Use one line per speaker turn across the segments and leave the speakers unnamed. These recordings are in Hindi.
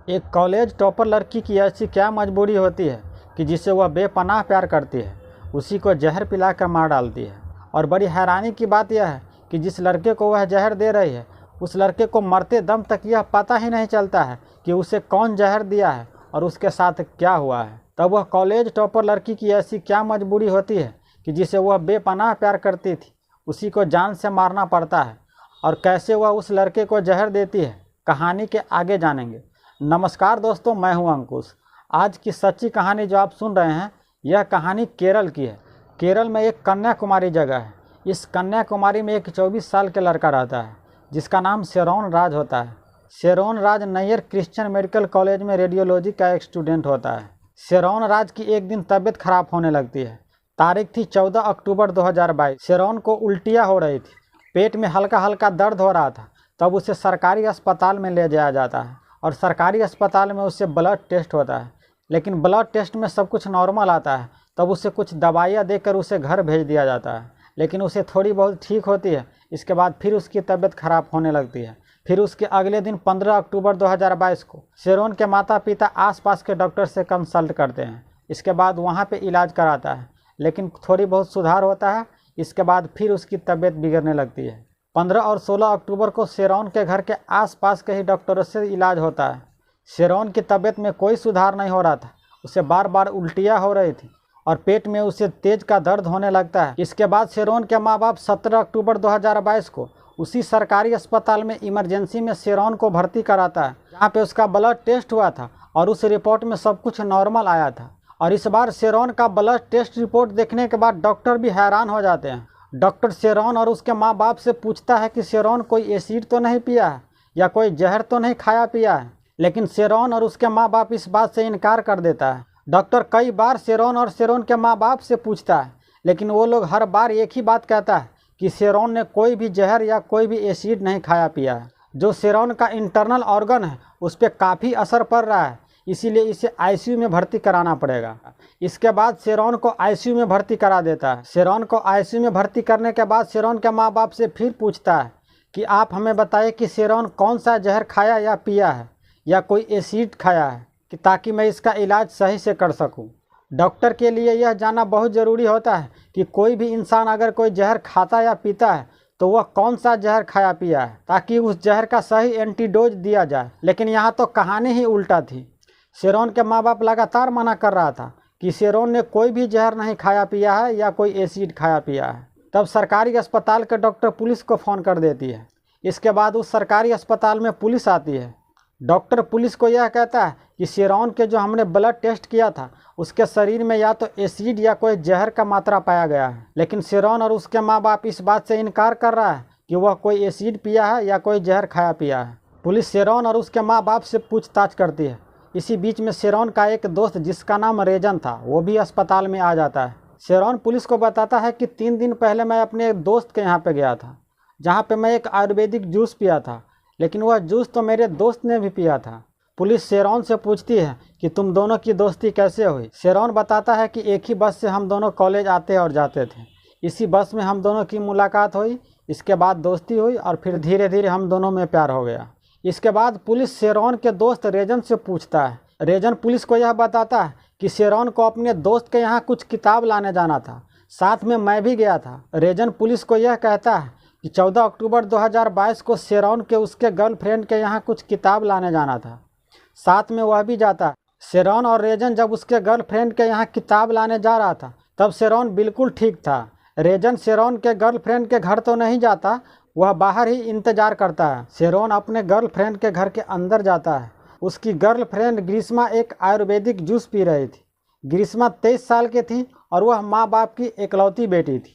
एक कॉलेज टॉपर लड़की की ऐसी क्या मजबूरी होती है कि जिसे वह बेपनाह प्यार करती है, उसी को जहर पिलाकर मार डालती है। और बड़ी हैरानी की बात यह है कि जिस लड़के को वह जहर दे रही है, उस लड़के को मरते दम तक यह पता ही नहीं चलता है कि उसे कौन जहर दिया है और उसके साथ क्या हुआ है। तब वह कॉलेज टॉपर लड़की की ऐसी क्या मजबूरी होती है कि जिसे वह बेपनाह प्यार करती थी, उसी को जान से मारना पड़ता है। और कैसे वह उस लड़के को जहर देती है, कहानी के आगे जानेंगे। नमस्कार दोस्तों, मैं हूं अंकुश। आज की सच्ची कहानी जो आप सुन रहे हैं, यह कहानी केरल की है। केरल में एक कन्याकुमारी जगह है। इस कन्याकुमारी में एक 24 साल के लड़का रहता है जिसका नाम शेरोन राज होता है। शेरोन राज नैयर क्रिश्चियन मेडिकल कॉलेज में रेडियोलॉजी का एक स्टूडेंट होता है। शेरोन राज की एक दिन तबीयत खराब होने लगती है। तारीख थी 14 अक्टूबर 2022। शेरोन को उल्टियाँ हो रही थी, पेट में हल्का हल्का दर्द हो रहा था। तब उसे सरकारी अस्पताल में ले जाया जाता है और सरकारी अस्पताल में उससे ब्लड टेस्ट होता है। लेकिन ब्लड टेस्ट में सब कुछ नॉर्मल आता है। तब उसे कुछ दवाइयाँ देकर उसे घर भेज दिया जाता है। लेकिन उसे थोड़ी बहुत ठीक होती है। इसके बाद फिर उसकी तबीयत खराब होने लगती है। फिर उसके अगले दिन 15 अक्टूबर 2022 को शेरोन के माता पिता आसपास के डॉक्टर से कंसल्ट करते हैं। इसके बाद वहाँ पे इलाज कराता है, लेकिन थोड़ी बहुत सुधार होता है। इसके बाद फिर उसकी तबीयत बिगड़ने लगती है। 15 और 16 अक्टूबर को शेरोन के घर के आसपास के ही डॉक्टरों से इलाज होता है। शेरोन की तबीयत में कोई सुधार नहीं हो रहा था। उसे बार बार उल्टियाँ हो रही थी और पेट में उसे तेज का दर्द होने लगता है। इसके बाद शेरोन के माँ बाप 17 अक्टूबर 2022 को उसी सरकारी अस्पताल में इमरजेंसी में शेरोन को भर्ती कराता है, जहाँ पे उसका ब्लड टेस्ट हुआ था और उस रिपोर्ट में सब कुछ नॉर्मल आया था। और इस बार शेरोन का ब्लड टेस्ट रिपोर्ट देखने के बाद डॉक्टर भी हैरान हो जाते हैं। डॉक्टर शेरोन और उसके माँ बाप से पूछता है कि शेरोन कोई एसिड तो नहीं पिया है या कोई जहर तो नहीं खाया पिया है। लेकिन शेरोन और उसके माँ बाप इस बात से इनकार कर देता है। डॉक्टर कई बार शेरोन और शेरोन के माँ बाप से पूछता है, लेकिन वो लोग हर बार एक ही बात कहता है कि शेरोन ने कोई भी जहर या कोई भी एसिड नहीं खाया पिया है। जो शेरोन का इंटरनल ऑर्गन है उस पर काफ़ी असर पड़ रहा है, इसीलिए इसे आईसीयू में भर्ती कराना पड़ेगा। इसके बाद शेरोन को आईसीयू में भर्ती करा देता है। शेरोन को आईसीयू में भर्ती करने के बाद शेरोन के माँ बाप से फिर पूछता है कि आप हमें बताइए कि शेरोन कौन सा जहर खाया या पिया है या कोई एसिड खाया है, कि ताकि मैं इसका इलाज सही से कर सकूं। डॉक्टर के लिए यह जानना बहुत ज़रूरी होता है कि कोई भी इंसान अगर कोई जहर खाता या पीता है तो वह कौन सा जहर खाया पिया है, ताकि उस जहर का सही एंटीडोज दिया जाए। लेकिन यहाँ तो कहानी ही उल्टा थी। शेरोन के माँ बाप लगातार मना कर रहा था कि शेरोन ने कोई भी जहर नहीं खाया पिया है या कोई एसिड खाया पिया है। तब सरकारी अस्पताल के डॉक्टर पुलिस को फ़ोन कर देती है। इसके बाद उस सरकारी अस्पताल में पुलिस आती है। डॉक्टर पुलिस को यह कहता है कि शेरोन के जो हमने ब्लड टेस्ट किया था उसके शरीर में या तो एसिड या कोई जहर का मात्रा पाया गया है। लेकिन शेरोन और उसके माँ बाप इस बात से इनकार कर रहा है कि वह कोई एसिड पिया है या कोई जहर खाया पिया है। पुलिस शेरोन और उसके माँ बाप से पूछताछ करती है। इसी बीच में शेरोन का एक दोस्त जिसका नाम रेजन था, वो भी अस्पताल में आ जाता है। शेरोन पुलिस को बताता है कि 3 दिन पहले मैं अपने एक दोस्त के यहाँ पे गया था, जहाँ पे मैं एक आयुर्वेदिक जूस पिया था, लेकिन वह जूस तो मेरे दोस्त ने भी पिया था। पुलिस शेरोन से पूछती है कि तुम दोनों की दोस्ती कैसे हुई। शेरोन बताता है कि एक ही बस से हम दोनों कॉलेज आते और जाते थे। इसी बस में हम दोनों की मुलाकात हुई, इसके बाद दोस्ती हुई और फिर धीरे धीरे हम दोनों में प्यार हो गया। इसके बाद पुलिस शेरोन के दोस्त रेजन से पूछता है। रेजन पुलिस को यह बताता है कि शेरोन को अपने दोस्त के यहाँ कुछ किताब लाने जाना था, साथ में मैं भी गया था। रेजन पुलिस को यह कहता है कि 14 अक्टूबर 2022 को शेरोन के उसके गर्लफ्रेंड के यहाँ कुछ किताब लाने जाना था, साथ में वह भी जाता है। शेरोन और रेजन जब उसके गर्लफ्रेंड के यहाँ किताब लाने जा रहा था तब शेरोन बिल्कुल ठीक था। रेजन शेरोन के गर्लफ्रेंड के घर तो नहीं जाता, वह बाहर ही इंतजार करता है। शेरोन अपने गर्लफ्रेंड के घर के अंदर जाता है। उसकी गर्लफ्रेंड ग्रीष्मा एक आयुर्वेदिक जूस पी रही थी। ग्रीष्मा 23 साल की थी और वह माँ बाप की इकलौती बेटी थी।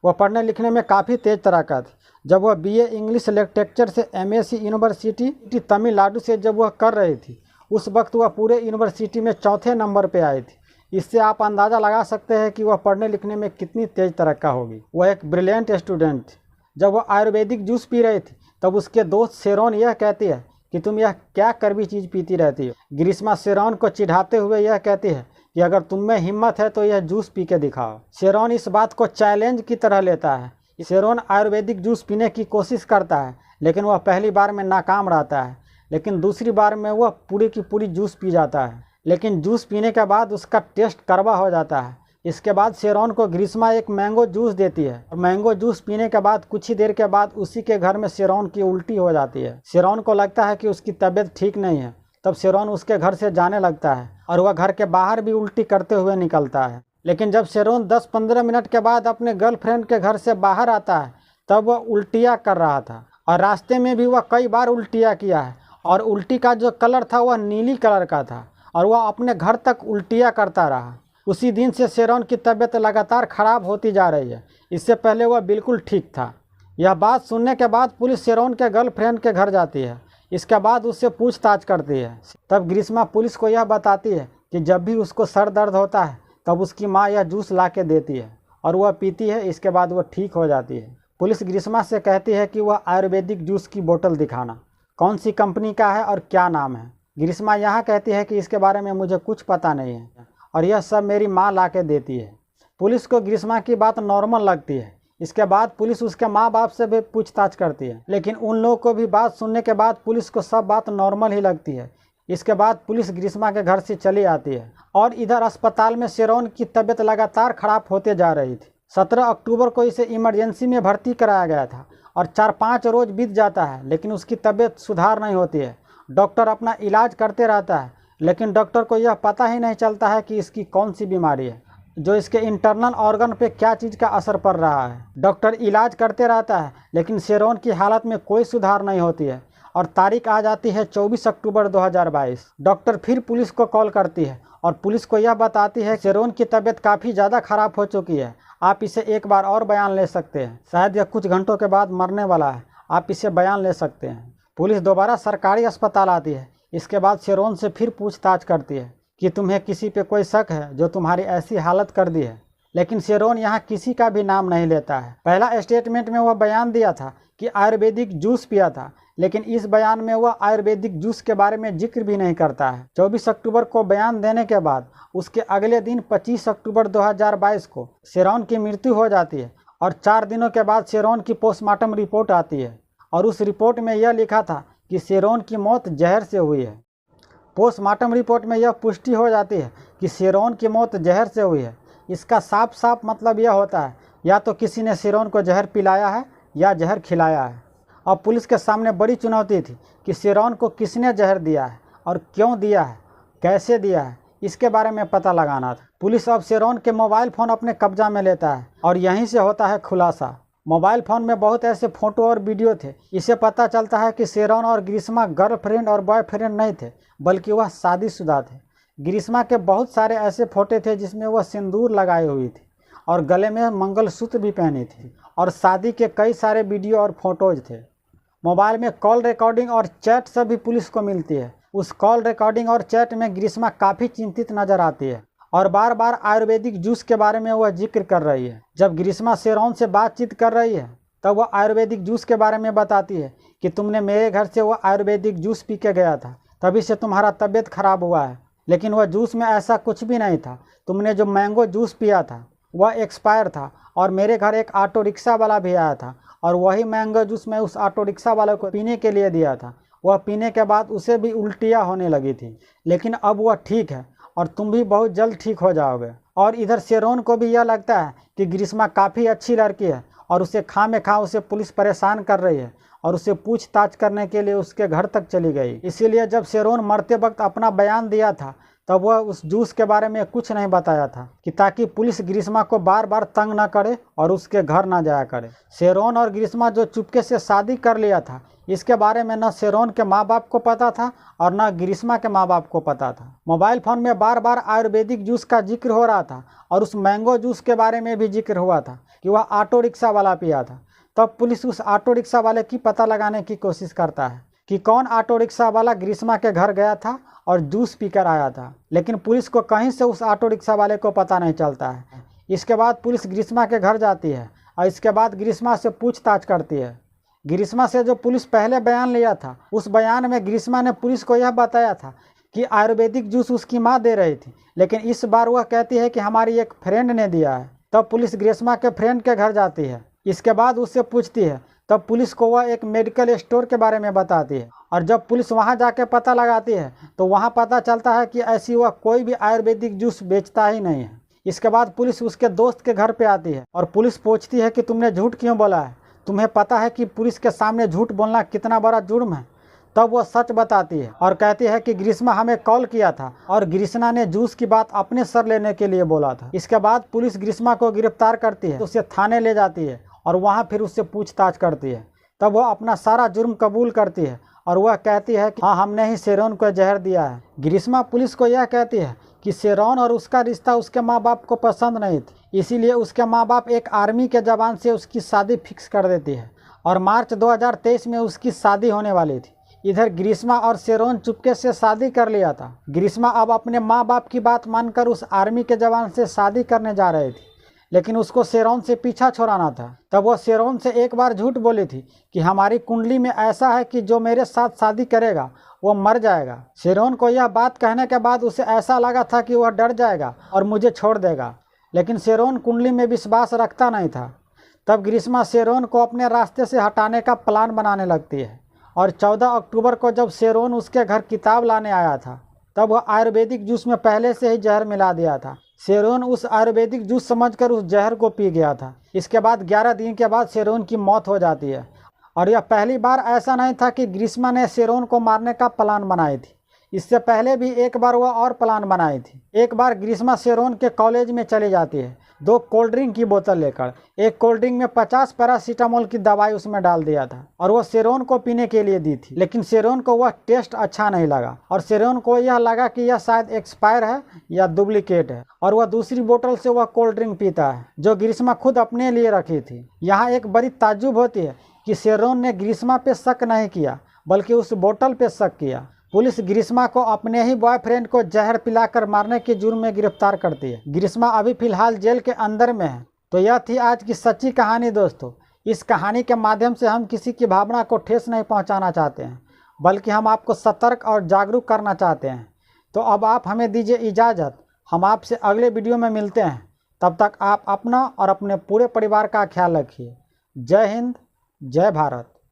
वह पढ़ने लिखने में काफ़ी तेज तरह का थी। जब वह बीए इंग्लिश लिटरेचर से एमएससी यूनिवर्सिटी तमिलनाडु से जब वह कर रही थी, उस वक्त वह पूरे यूनिवर्सिटी में चौथे नंबर पे आई थी। इससे आप अंदाज़ा लगा सकते हैं कि वह पढ़ने लिखने में कितनी तेज तरह का होगी। वह एक ब्रिलियंट स्टूडेंट थी। जब वह आयुर्वेदिक जूस पी रही थी तब उसके दोस्त शेरोन यह कहती है कि तुम यह क्या कड़वी चीज़ पीती रहती हो। ग्रीष्मा शेरोन को चिढ़ाते हुए यह कहती है कि अगर तुम में हिम्मत है तो यह जूस पी के दिखाओ। शेरोन इस बात को चैलेंज की तरह लेता है। शेरोन आयुर्वेदिक जूस पीने की कोशिश करता है, लेकिन वह पहली बार में नाकाम रहता है। लेकिन दूसरी बार में वह पूरी की पूरी जूस पी जाता है। लेकिन जूस पीने के बाद उसका टेस्ट कड़वा हो जाता है। इसके बाद शेरॉन को ग्रीष्मा एक मैंगो जूस देती है और मैंगो जूस पीने के बाद कुछ ही देर के बाद उसी के घर में शेरॉन की उल्टी हो जाती है। शेरॉन को लगता है कि उसकी तबीयत ठीक नहीं है। तब शेरॉन उसके घर से जाने लगता है और वह घर के बाहर भी उल्टी करते हुए निकलता है। लेकिन जब शेरॉन 10-15 मिनट के बाद अपने गर्लफ्रेंड के घर से बाहर आता है तब वह उल्टियाँ कर रहा था और रास्ते में भी वह कई बार उल्टियाँ किया है और उल्टी का जो कलर था वह नीली कलर का था और वह अपने घर तक उल्टियाँ करता रहा। उसी दिन से शेरॉन की तबीयत लगातार ख़राब होती जा रही है। इससे पहले वह बिल्कुल ठीक था। यह बात सुनने के बाद पुलिस शेरॉन के गर्लफ्रेंड के घर जाती है। इसके बाद उससे पूछताछ करती है। तब ग्रीष्मा पुलिस को यह बताती है कि जब भी उसको सर दर्द होता है तब उसकी माँ यह जूस ला के देती है और वह पीती है। इसके बाद वह ठीक हो जाती है। पुलिस ग्रीष्मा से कहती है कि वह आयुर्वेदिक जूस की बोतल दिखाना, कौन सी कंपनी का है और क्या नाम है। ग्रीष्मा यहाँ कहती है कि इसके बारे में मुझे कुछ पता नहीं है और यह सब मेरी माँ ला के देती है। पुलिस को ग्रीष्मा की बात नॉर्मल लगती है। इसके बाद पुलिस उसके माँ बाप से भी पूछताछ करती है, लेकिन उन लोगों को भी बात सुनने के बाद पुलिस को सब बात नॉर्मल ही लगती है। इसके बाद पुलिस ग्रीष्मा के घर से चली आती है और इधर अस्पताल में शेरॉन की तबीयत लगातार खराब होते जा रही थी। 17 अक्टूबर को इसे इमरजेंसी में भर्ती कराया गया था और 4-5 रोज बीत जाता है लेकिन उसकी तबीयत सुधार नहीं होती है। डॉक्टर अपना इलाज करते रहता है लेकिन डॉक्टर को यह पता ही नहीं चलता है कि इसकी कौन सी बीमारी है, जो इसके इंटरनल ऑर्गन पे क्या चीज़ का असर पड़ रहा है। डॉक्टर इलाज करते रहता है लेकिन शेरॉन की हालत में कोई सुधार नहीं होती है और तारीख आ जाती है 24 अक्टूबर 2022। डॉक्टर फिर पुलिस को कॉल करती है और पुलिस को यह बताती है शेरॉन की तबीयत काफ़ी ज़्यादा ख़राब हो चुकी है, आप इसे एक बार और बयान ले सकते हैं, शायद यह कुछ घंटों के बाद मरने वाला है, आप इसे बयान ले सकते हैं। पुलिस दोबारा सरकारी अस्पताल आती है। इसके बाद शेरॉन से फिर पूछताछ करती है कि तुम्हें किसी पे कोई शक है जो तुम्हारी ऐसी हालत कर दी है, लेकिन शेरॉन यहाँ किसी का भी नाम नहीं लेता है। पहला स्टेटमेंट में वह बयान दिया था कि आयुर्वेदिक जूस पिया था, लेकिन इस बयान में वह आयुर्वेदिक जूस के बारे में जिक्र भी नहीं करता है। 24 अक्टूबर को बयान देने के बाद उसके अगले दिन 25 अक्टूबर 2022 को शेरॉन की मृत्यु हो जाती है और 4 दिनों के बाद शेरॉन की पोस्टमार्टम रिपोर्ट आती है और उस रिपोर्ट में यह लिखा था कि शेरॉन की मौत जहर से हुई है। पोस्टमार्टम रिपोर्ट में यह पुष्टि हो जाती है कि शेरॉन की मौत जहर से हुई है। इसका साफ साफ मतलब यह होता है या तो किसी ने शेरॉन को जहर पिलाया है या जहर खिलाया है। अब पुलिस के सामने बड़ी चुनौती थी कि शेरॉन को किसने जहर दिया है और क्यों दिया है, कैसे दिया है, इसके बारे में पता लगाना था। पुलिस अब शेरॉन के मोबाइल फ़ोन अपने कब्जा में लेता है और यहीं से होता है खुलासा। मोबाइल फ़ोन में बहुत ऐसे फ़ोटो और वीडियो थे। इससे पता चलता है कि शेरॉन और ग्रीष्मा गर्लफ्रेंड और बॉयफ्रेंड नहीं थे, बल्कि वह शादीशुदा थे। ग्रीष्मा के बहुत सारे ऐसे फ़ोटो थे जिसमें वह सिंदूर लगाई हुई थी और गले में मंगलसूत्र भी पहनी थी और शादी के कई सारे वीडियो और फोटोज थे। मोबाइल में कॉल रिकॉर्डिंग और चैट सब भी पुलिस को मिलती है। उस कॉल रिकॉर्डिंग और चैट में ग्रीष्मा काफ़ी चिंतित नजर आती है और बार बार आयुर्वेदिक जूस के बारे में वह जिक्र कर रही है। जब ग्रीष्मा शेरॉन से बातचीत कर रही है तब वह आयुर्वेदिक जूस के बारे में बताती है कि तुमने मेरे घर से वह आयुर्वेदिक जूस पी के गया था, तभी से तुम्हारा तबीयत खराब हुआ है, लेकिन वह जूस में ऐसा कुछ भी नहीं था। तुमने जो मैंगो जूस पिया था वह एक्सपायर था और मेरे घर एक ऑटो रिक्शा वाला भी आया था और वही मैंगो जूस मैं उस ऑटो रिक्शा वाले को पीने के लिए दिया था। वह पीने के बाद उसे भी उल्टियाँ होने लगी थी, लेकिन अब वह ठीक है और तुम भी बहुत जल्द ठीक हो जाओगे। और इधर शेरॉन को भी यह लगता है कि ग्रीष्मा काफ़ी अच्छी लड़की है और उसे खामखा उसे पुलिस परेशान कर रही है और उसे पूछताछ करने के लिए उसके घर तक चली गई। इसीलिए जब शेरॉन मरते वक्त अपना बयान दिया था तब वह उस जूस के बारे में कुछ नहीं बताया था कि ताकि पुलिस ग्रीष्मा को बार बार तंग न करे और उसके घर ना जाया करे। शेरॉन और ग्रीष्मा जो चुपके से शादी कर लिया था, इसके बारे में न शेरॉन के माँ बाप को पता था और न ग्रीष्मा के माँ बाप को पता था। मोबाइल फ़ोन में बार बार आयुर्वेदिक जूस का जिक्र हो रहा था और उस मैंगो जूस के बारे में भी जिक्र हुआ था कि वह ऑटो रिक्शा वाला पिया था। तब पुलिस उस ऑटो रिक्शा वाले की पता लगाने की कोशिश करता है कि कौन ऑटो रिक्शा वाला ग्रीष्मा के घर गया था और जूस पीकर आया था, लेकिन पुलिस को कहीं से उस ऑटो रिक्शा वाले को पता नहीं चलता है। इसके बाद पुलिस ग्रीष्मा के घर जाती है और इसके बाद ग्रीष्मा से पूछताछ करती है। ग्रीष्मा से जो पुलिस पहले बयान लिया था, उस बयान में ग्रीष्मा ने पुलिस को यह बताया था कि आयुर्वेदिक जूस उसकी माँ दे रही थी, लेकिन इस बार वह कहती है कि हमारी एक फ्रेंड ने दिया है। तब पुलिस ग्रीष्मा के फ्रेंड के घर जाती है। इसके बाद उससे पूछती है, तब पुलिस को वह एक मेडिकल स्टोर के बारे में बताती है और जब पुलिस वहां जाके पता लगाती है तो वहां पता चलता है कि ऐसी वह कोई भी आयुर्वेदिक जूस बेचता ही नहीं है। इसके बाद पुलिस उसके दोस्त के घर पे आती है और पुलिस पूछती है कि तुमने झूठ क्यों बोला है, तुम्हें पता है कि पुलिस के सामने झूठ बोलना कितना बड़ा जुर्म है। तब वह सच बताती है और कहती है कि ग्रीष्मा हमें कॉल किया था और ग्रीष्मा ने जूस की बात अपने सर लेने के लिए बोला था। इसके बाद पुलिस ग्रीष्मा को गिरफ्तार करती है, उसे थाने ले जाती है और वहाँ फिर उससे पूछताछ करती है। तब वह अपना सारा जुर्म कबूल करती है और वह कहती है कि हाँ, हमने ही शेरोन को जहर दिया है। ग्रीष्मा पुलिस को यह कहती है कि शेरोन और उसका रिश्ता उसके माँ बाप को पसंद नहीं थी, इसीलिए उसके माँ बाप एक आर्मी के जवान से उसकी शादी फिक्स कर देती है और मार्च 2023 में उसकी शादी होने वाली थी। इधर ग्रीष्मा और शेरोन चुपके से शादी कर लिया था। ग्रीष्मा अब अपने माँ बाप की बात मानकर उस आर्मी के जवान से शादी करने जा रही थी, लेकिन उसको शेरोन से पीछा छुड़ाना था। तब वो शेरोन से एक बार झूठ बोली थी कि हमारी कुंडली में ऐसा है कि जो मेरे साथ शादी करेगा वो मर जाएगा। शेरोन को यह बात कहने के बाद उसे ऐसा लगा था कि वह डर जाएगा और मुझे छोड़ देगा, लेकिन शेरोन कुंडली में विश्वास रखता नहीं था। तब ग्रीष्मा शेरोन को अपने रास्ते से हटाने का प्लान बनाने लगती है और 14 अक्टूबर को जब शेरोन उसके घर किताब लाने आया था तब वह आयुर्वेदिक जूस में पहले से ही जहर मिला दिया था। शेरोन उस आयुर्वेदिक जूस समझकर उस जहर को पी गया था। इसके बाद 11 दिन के बाद शेरोन की मौत हो जाती है और यह पहली बार ऐसा नहीं था कि ग्रीष्मा ने शेरोन को मारने का प्लान बनाई थी। इससे पहले भी एक बार वह और प्लान बनाई थी। एक बार ग्रीष्मा शेरोन के कॉलेज में चली जाती है 2 कोल्ड ड्रिंक की बोतल लेकर। एक कोल्ड ड्रिंक में 50 पैरासीटामोल की दवाई उसमें डाल दिया था और वह शेरोन को पीने के लिए दी थी, लेकिन शेरोन को वह टेस्ट अच्छा नहीं लगा और शेरोन को यह लगा कि यह शायद एक्सपायर है या डुप्लीकेट है और वह दूसरी बोतल से वह कोल्ड ड्रिंक पीता है जो ग्रीष्मा खुद अपने लिए रखी थी। यहाँ एक बड़ी ताज्जुब होती है कि शेरोन ने ग्रीष्मा पे शक नहीं किया बल्कि उस बोतल पे शक किया। पुलिस ग्रीष्मा को अपने ही बॉयफ्रेंड को जहर पिलाकर मारने के जुर्म में गिरफ्तार करती है। ग्रीष्मा अभी फिलहाल जेल के अंदर में है। तो यह थी आज की सच्ची कहानी दोस्तों। इस कहानी के माध्यम से हम किसी की भावना को ठेस नहीं पहुंचाना चाहते हैं, बल्कि हम आपको सतर्क और जागरूक करना चाहते हैं। तो अब आप हमें दीजिए इजाज़त, हम आपसे अगले वीडियो में मिलते हैं। तब तक आप अपना और अपने पूरे परिवार का ख्याल रखिए। जय हिंद, जय भारत।